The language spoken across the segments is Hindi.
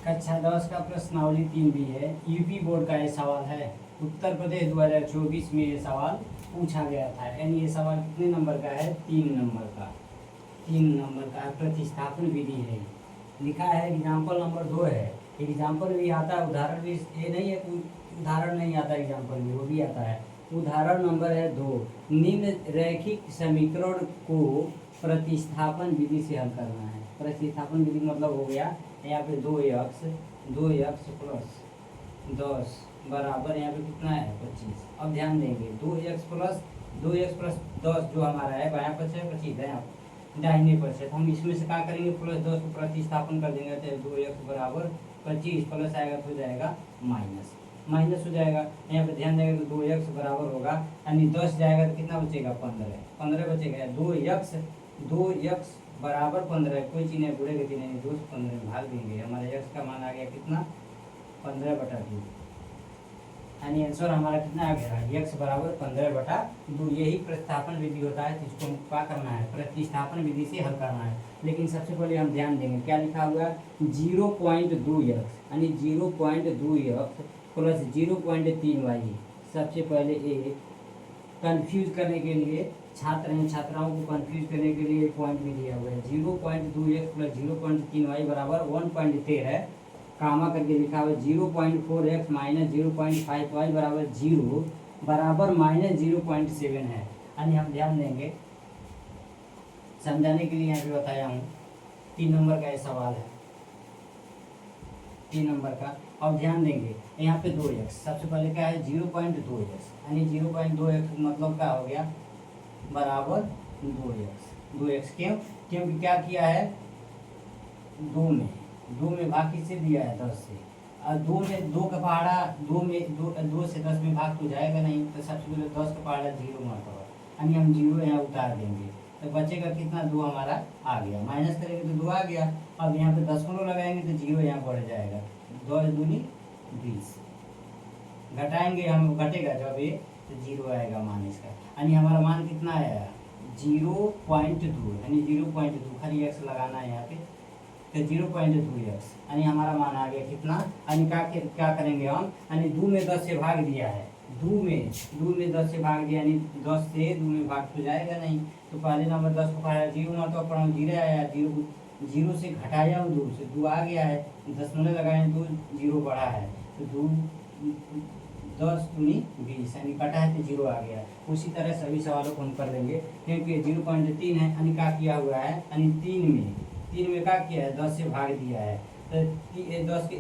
कक्षा 10 का प्रश्नावली 3 भी है। यूपी बोर्ड का ये सवाल है। उत्तर प्रदेश 2024 में ये सवाल पूछा गया था। यानी ये सवाल कितने नंबर का है? 3 नंबर का। 3 नंबर का प्रतिस्थापन विधि है। लिखा है एग्जाम्पल नंबर 2 है। एग्जाम्पल भी आता है, उदाहरण भी। ये नहीं है कोई उदाहरण नहीं आता, एग्जाम्पल भी वो भी आता है। उदाहरण नंबर है 2। निम्न रैखिक समीकरण को प्रतिस्थापन विधि से हल करना है। प्रतिस्थापन विधि मतलब हो गया यहाँ पे 2x प्लस 10 बराबर यहाँ पे कितना है? 25। अब ध्यान देंगे 2x प्लस 10 जो हमारा है बायां पक्ष है, 25 है यहाँ दाहिने पक्ष है। तो हम इसमें से क्या करेंगे? प्लस 10 को प्रतिस्थापन कर देंगे तो 2x बराबर 25 प्लस आएगा तो हो जाएगा माइनस हो जाएगा। यहाँ पे ध्यान देंगे तो 2x बराबर होगा, यानी 10 जाएगा तो कितना बचेगा? 15 बचेगा। 2x बराबर 15। कोई चीज़ नहीं, बुढ़े गति नहीं, 2 से 15 में भाग देंगे। हमारा x का मान आ गया कितना? 15/2। यानी आंसर हमारा कितना आ गया? x बराबर 15/2। यही प्रतिस्थापन विधि होता है, जिसको हम क्या करना है? प्रतिस्थापन विधि से हल करना है। लेकिन सबसे पहले हम ध्यान देंगे क्या लिखा हुआ है? 0.2x यानी 0.2x प्लस 0.3y। सबसे पहले एक कंफ्यूज करने के लिए छात्र हैं, छात्राओं को कंफ्यूज करने के लिए एक पॉइंट भी दिया हुआ है। 0.2x प्लस 0.3y बराबर 1.13 है। कामा करके लिखा हुआ है 0.4x माइनस 0.5y बराबर 0 बराबर माइनस 0.7 है। यानी हम ध्यान देंगे समझाने के लिए यहाँ पे बताया हूँ। 3 नंबर का ये सवाल है, 3 नंबर का। अब ध्यान देंगे यहाँ पे 2x। सबसे पहले क्या है? 0.2x यानी 0.2x मतलब क्या हो गया? बराबर 2x। क्योंकि क्या किया है? 2 में भाग किससे दिया है? 10 से। और 2 में 2 का पहाड़ा 2 से 10 में भाग तो जाएगा नहीं, तो सबसे पहले 10 का पहाड़ा 0 मरतबा, यानी हम 0 यहाँ उतार देंगे तो बचेगा कितना? 2 हमारा आ गया। माइनस करेंगे तो 2 आ गया। अब यहाँ पे 10 लगाएंगे तो 0 यहाँ बढ़ जाएगा। 2 दूनी 20। घटाएंगे हम, घटेगा जब ये तो 0 आएगा मान इसका। यानी हमारा मान कितना आया? 0.2 यानी 0.2 खाली x लगाना है यहाँ पे तो 0.2x यानी हमारा मान आ गया कितना? यानी क्या करेंगे हम? यानी 2 में 10 से भाग दिया है। 2 में 10 से भाग दिया, यानी 10 से 2 में भाग तो जाएगा नहीं। तो पहले नंबर 10 को पढ़ा 0 मतलब पढ़ा 0 आया, 0 से घटाया हूँ 2 से 2 आ गया है। 10 लगाए तो 0 बढ़ा है तो 2 10 दूनी 20 यानी कटा है तो 0 आ गया। उसी तरह सभी सवालों को हम कर लेंगे। क्योंकि 0.3 है यानी क्या किया हुआ है? यानी 3 में क्या किया है? 10 से भाग दिया है तो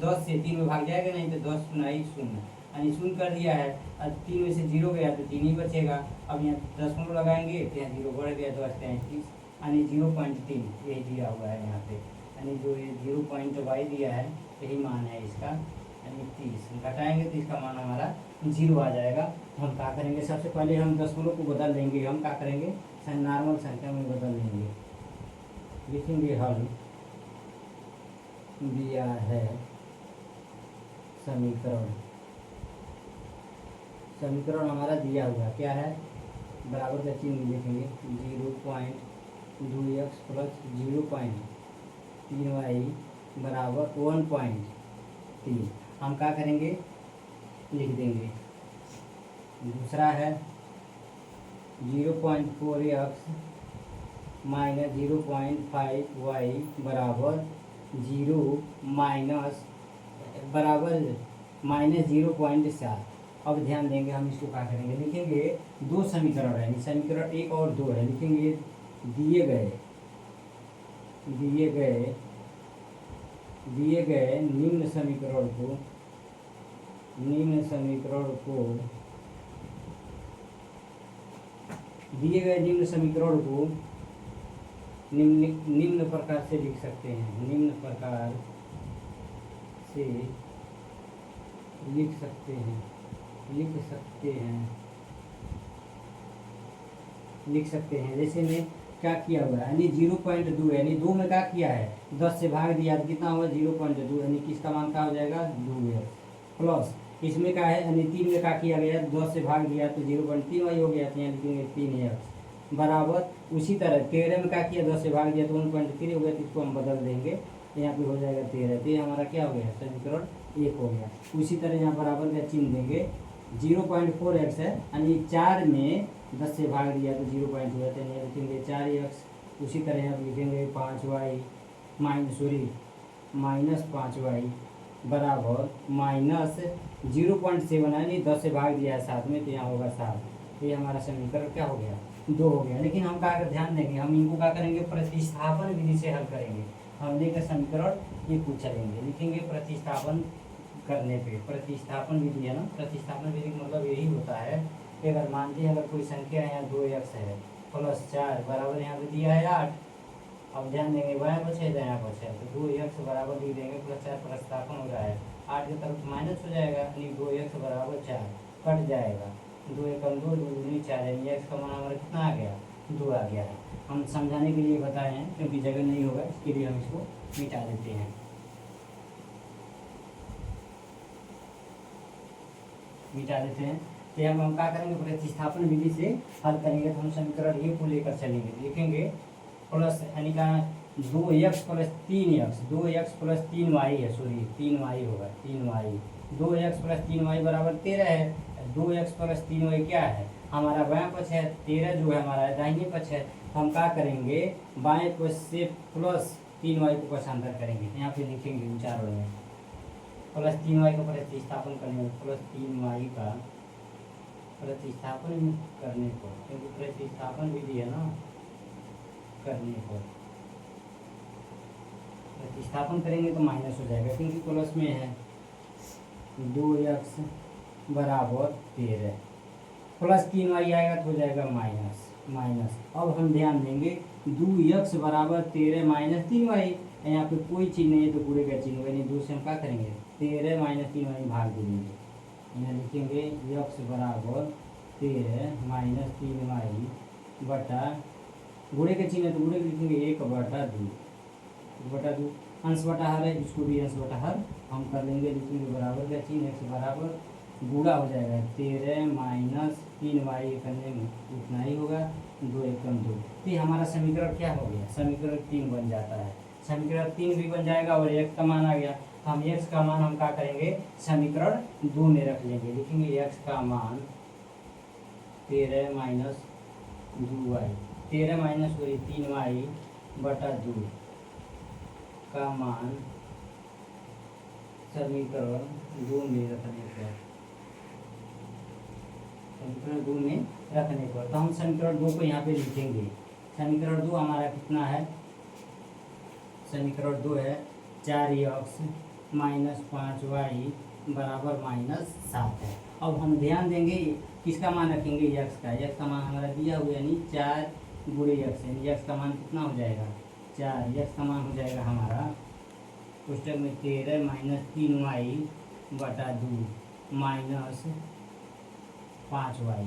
10 से 3 में भाग जाएगा नहीं तो 10 सुनाई 0 यानी 0 कर दिया है। और 3 में से 0 गया तो 3 ही बचेगा। अब यहाँ 10 लगाएंगे तो यहाँ 0 बढ़ गया, 10 33 यानी 0.3 यही दिया हुआ है यहाँ पे। यानी जो ये 0.y दिया है यही मान है इसका, यानी 30। घटाएंगे तो इसका मान हमारा 0 आ जाएगा। हम क्या करेंगे? सबसे पहले हम दशमलव को बदल देंगे। हम क्या करेंगे? नॉर्मल संख्या में बदल देंगे। लिखेंगे हल दिया है समीकरण हमारा दिया हुआ क्या है? बराबर का चिन्ह लिखेंगे 0.2x प्लस 0.3y बराबर 1.3। हम क्या करेंगे? लिख देंगे। दूसरा है 0.4x माइनस 0.5y बराबर 0 माइनस 0.7। अब ध्यान देंगे हम इसको क्या करेंगे? लिखेंगे 2 समीकरण है, समीकरण 1 और 2 है। लिखेंगे दिए गए निम्न समीकरण को निम्न प्रकार से लिख सकते हैं। लिख सकते हैं जैसे में क्या किया हुआ है? यानी 0.2 यानी 2 में क्या किया है? 10 से भाग दिया तो कितना हुआ? 0.2 यानी किसका मान क्या हो जाएगा? 2x प्लस इसमें क्या है? यानी 3 में क्या किया गया? 10 से भाग दिया तो 0.3y हो गया, तो यहाँ लिखेंगे 3x बराबर। उसी तरह 13 में क्या किया? 10 से भाग दिया तो 1.3 हो गया, तो इसको हम बदल देंगे तो यहाँ पे हो जाएगा 13। तो ये हमारा क्या हो गया, समीकरण 1 हो गया। उसी तरह यहाँ बराबर का चिन्ह देंगे, 0.4x है यानी 4 में 10 से भाग दिया तो 0.2 है, तो यहाँ लिखेंगे 4x। उसी तरह यहाँ लिखेंगे 5y -5y बराबर माइनस 0.7 है, यानी 10 से भाग दिया है 7 में, तो यहाँ होगा 7। तो ये हमारा समीकरण क्या हो गया, 2 हो गया। लेकिन हम क्या कर ध्यान देंगे, हम इनको क्या करेंगे, प्रतिस्थापन विधि से हल करेंगे। हम लेकर समीकरण ये पूछ चलेंगे, लिखेंगे प्रतिस्थापन करने पे, प्रतिस्थापन विधि है ना, प्रतिस्थापन विधि का मतलब यही होता है कि अगर मानते हैं अगर कोई संख्या यहाँ 2x है प्लस 4 बराबर यहाँ पे दिया है 8। अब ध्यान देंगे बाया बचे तो यहाँ बचे, तो 2x बराबर लिख देंगे प्लस 4 प्रतिस्थापन हो रहा है 8 की तरफ माइनस हो जाएगा, यानी 2x बराबर 4 कट जाएगा, 2 एकम 2 2 दूनी 4, यानी x का मान हमारा कितना आ गया, 2 आ गया है। हम समझाने के लिए बताए हैं क्योंकि जगह नहीं होगा, इसके लिए हम इसको मिटा देते हैं। तो हम क्या करेंगे, प्रतिस्थापन विधि से हल करेंगे। तो हम समीकरण ये को लेकर चलेंगे, लिखेंगे प्लस यानी का 2x plus 3x, 2x plus 3y है, सॉरी 3y होगा, 3y 2x प्लस 3y बराबर 13 है। 2x प्लस 3y क्या है, हमारा बाएं पक्ष है, 13 जो है हमारा दाहिने पक्ष है। तो हम क्या करेंगे, बाएं पक्ष से प्लस 3y को पक्षांतर करेंगे, यहाँ पे लिखेंगे विचारों में प्लस 3y का प्रतिस्थापन करने में, प्लस 3y का प्रतिस्थापन करने को, क्योंकि प्रतिस्थापन विधि है ना, करने को प्रतिस्थापन करेंगे तो माइनस हो जाएगा, क्योंकि प्लस में है 2x बराबर 13 प्लस 3y आएगा तो हो जाएगा माइनस। अब हम ध्यान देंगे 2x बराबर 13 माइनस 3y, यहाँ पे कोई चिन्ह नहीं है तो पूरे का चिन्ह, यानी 2 से हम क्या करेंगे 13 माइनस 3y भाग दे देंगे, यहाँ लिखेंगे x बराबर 13 माइनस 3y बटा, गुणे के चिन्ह है तो गुणे के लिखेंगे 1/2 अंश बटा हर है, इसको भी अंश बटा हर हम कर लेंगे, लिखेंगे बराबर का चिन्ह, x बराबर गुणा हो जाएगा 13 माइनस 3y करने में उतना ही होगा, 2 एकम 2। तो ये हमारा समीकरण क्या हो गया, समीकरण 3 बन जाता है। समीकरण 3 भी बन जाएगा और x का मान आ गया। तो हम x का मान हम क्या करेंगे, समीकरण 2 में रख लेंगे, लिखेंगे x का मान 13 माइनस 2y, 13 माइनस 3y बटा 2 का मान समीकरण 2 में रखने पर, समीकरण 2 में रखने पर। तो हम समीकरण 2 को यहाँ पे लिखेंगे। समीकरण 2 हमारा कितना है, समीकरण 2 है 4x माइनस 5y बराबर माइनस 7 है। अब हम ध्यान देंगे किसका मान रखेंगे, x का। x का मान हमारा दिया हुआ यानी 4 गुणे x, यानी x का मान कितना हो जाएगा 4, x का मान हो जाएगा हमारा पुस्तक में 13 माइनस 3y बटा 2 माइनस 5y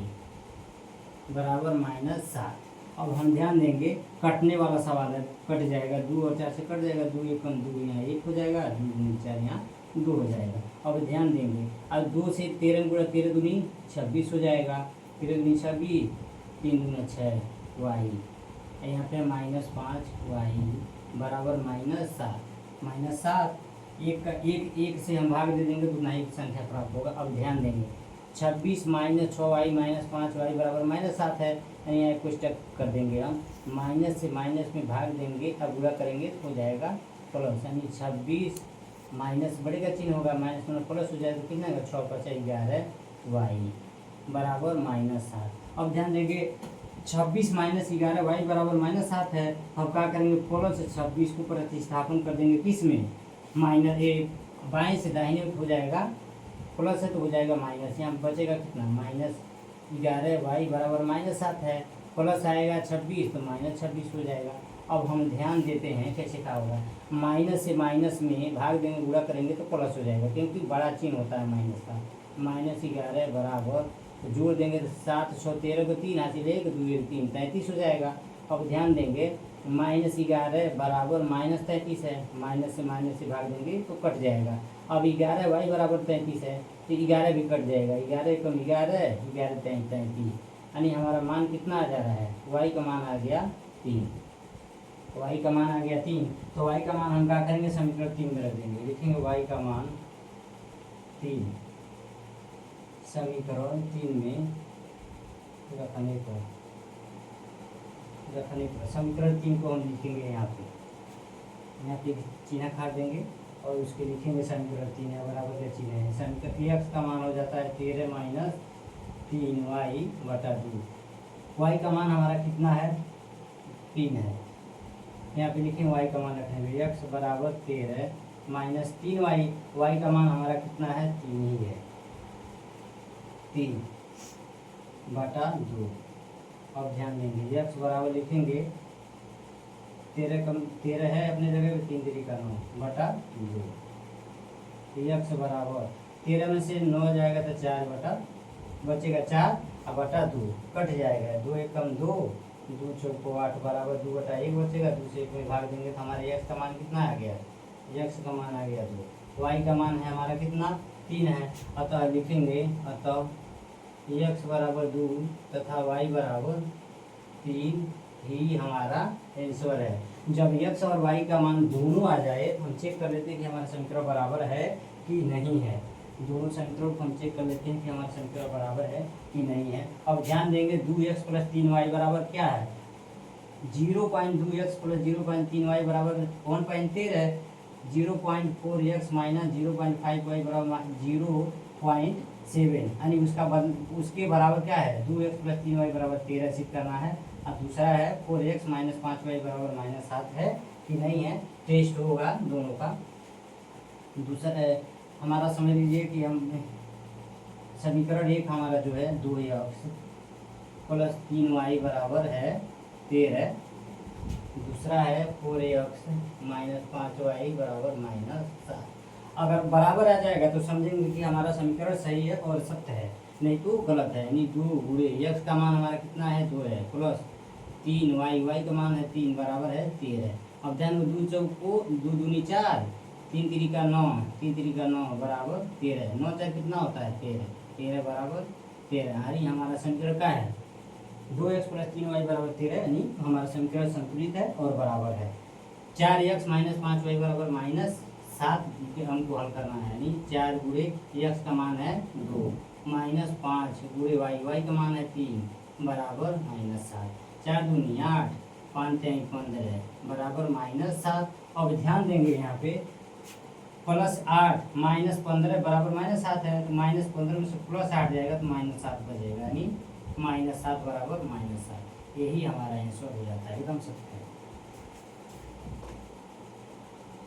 बराबर माइनस 7। अब हम ध्यान देंगे कटने वाला सवाल है, कट जाएगा 2 और 4 से कट जाएगा, 2 एकम 2 यहाँ 1 हो जाएगा, 2 दूनी 4 यहाँ 2 हो जाएगा। अब ध्यान देंगे अब 2 से 13 गुणा 13 दूनी 26 हो जाएगा, 13 दूनी 26, 3 दूना 6y, यहाँ पे माइनस 5y बराबर माइनस 7। एक से हम भाग दे देंगे तो नहीं संख्या प्राप्त होगा। अब ध्यान देंगे 26 माइनस 6y माइनस 5y बराबर माइनस 7 है, यानी यहाँ कुछ टक कर देंगे हम, माइनस से माइनस में भाग देंगे, अब गुणा करेंगे तो हो जाएगा प्लस, यानी 26 माइनस बड़े का चिन्ह होगा, माइनस में प्लस हो जाएगा तो कितना होगा 6 × 5 11y बराबर माइनस 7। अब ध्यान देंगे 26 माइनस 11y बराबर माइनस 7 है। अब क्या करेंगे प्लस 26 को प्रतिस्थापन कर देंगे किस में, माइनस बाएं से दाहिने में हो जाएगा, प्लस है तो हो जाएगा माइनस, यहाँ बचेगा कितना माइनस 11y बराबर माइनस 7 है, प्लस आएगा 26 तो माइनस 26 हो जाएगा। अब हम ध्यान देते हैं कैसे क्या होगा, माइनस से माइनस में भाग देंगे गुणा करेंगे तो प्लस हो जाएगा, क्योंकि बड़ा चिन्ह होता है माइनस का। माइनस 11 बराबर तो जोड़ देंगे तो 7 6 13 को 3 हासिल 1 2 3 33 हो जाएगा। अब ध्यान देंगे माइनस 11 बराबर माइनस 33 है, माइनस से भाग देंगे तो कट जाएगा। अब 11y बराबर 33 है तो 11 भी कट जाएगा, 11 कम 11 11 33, यानी हमारा मान कितना आ जा रहा है, y का मान आ गया 3। y का मान आ गया 3, तो y का मान हम क्या करेंगे, समीकरण 3 में रख देंगे, लिखेंगे y का मान 3 समीकरण 3 में रखने पर समीकरण 3 को हम लिखेंगे यहाँ पे चिन्ह काट देंगे और उसके लिखेंगे समीकरण 3 है बराबर का चिन्ह है। समीकरण x का मान हो जाता है 13 माइनस 3y बटा 2। y का मान हमारा कितना है, 3 है। यहाँ पे लिखेंगे y का मान रखेंगे, x बराबर 13 माइनस 3y, y का मान हमारा कितना है, 3 ही है, 3 बटा 2। अब ध्यान देंगे x बराबर लिखेंगे 13 है अपने जगह पे, 3 3 का 9 बटा 2। x बराबर 13 में से 9 जाएगा तो 4 बटा बचेगा 4 और बटा 2 कट जाएगा, 2 1 कम 2, 2 चौको 8 बराबर 2 बटा 1 बचेगा, 2 से 1 में भाग देंगे तो हमारे x का मान कितना आ गया, x का मान आ गया 2। y का मान है हमारा कितना, 3 है। अतः लिखेंगे अतः x बराबर 2 तथा y बराबर 3 ही हमारा आंसर है। जब x और y का मान दोनों आ जाए तो हम चेक कर लेते हैं कि हमारा समीकरण बराबर है कि नहीं है। दोनों समीकरणों को हम चेक कर लेते हैं कि हमारा समीकरण बराबर है कि नहीं है। अब ध्यान देंगे 2x प्लस 3y बराबर क्या है, 0.2x प्लस 0.3y बराबर 1.13 है। 0.4x माइनस 0.5y बराबर 0.7, यानी उसके बराबर क्या है, 2x प्लस 3y बराबर 13 सिद्ध करना है। अब दूसरा है 4x माइनस 5y बराबर माइनस 7 है कि नहीं है, टेस्ट होगा दोनों का। दूसरा हमारा समझ लीजिए कि हम समीकरण 1 हमारा जो है 2x प्लस 3y बराबर है 13, दूसरा है 4x माइनस 5y बराबर माइनस 7। अगर बराबर आ जाएगा तो समझेंगे कि हमारा समीकरण सही है और सत्य है, नहीं तो गलत है। यानी 2 गुणे x का मान हमारा कितना है, 2 है, प्लस 3y का मान है 3 बराबर है 13। अब ध्यान 2 चौको 2 दूनी 4, 3 3 का 9, 3 3 का 9 बराबर 13, 9 4 कितना होता है 13, 13 बराबर 13। यानी हमारा समीकरण क्या है, 2x प्लस 3y बराबर 13, यानी हमारा समीकरण संतुलित है और बराबर है। 4x माइनस 5y बराबर माइनस 7 के हमको हल करना है, यानी 4 गुणे x का मान है 2 माइनस 5 गुणे y का मान है 3 बराबर माइनस 7। 4 दूनी 8, 5 3 15 बराबर माइनस 7। अब ध्यान देंगे यहाँ पे प्लस 8 माइनस 15 बराबर माइनस 7 है, तो माइनस 15 में से प्लस 8 जाएगा तो माइनस 7 बचेगा, यानी माइनस 7 बराबर माइनस 7। यही हमारा आंसर हो जाता है, एकदम सत्य है।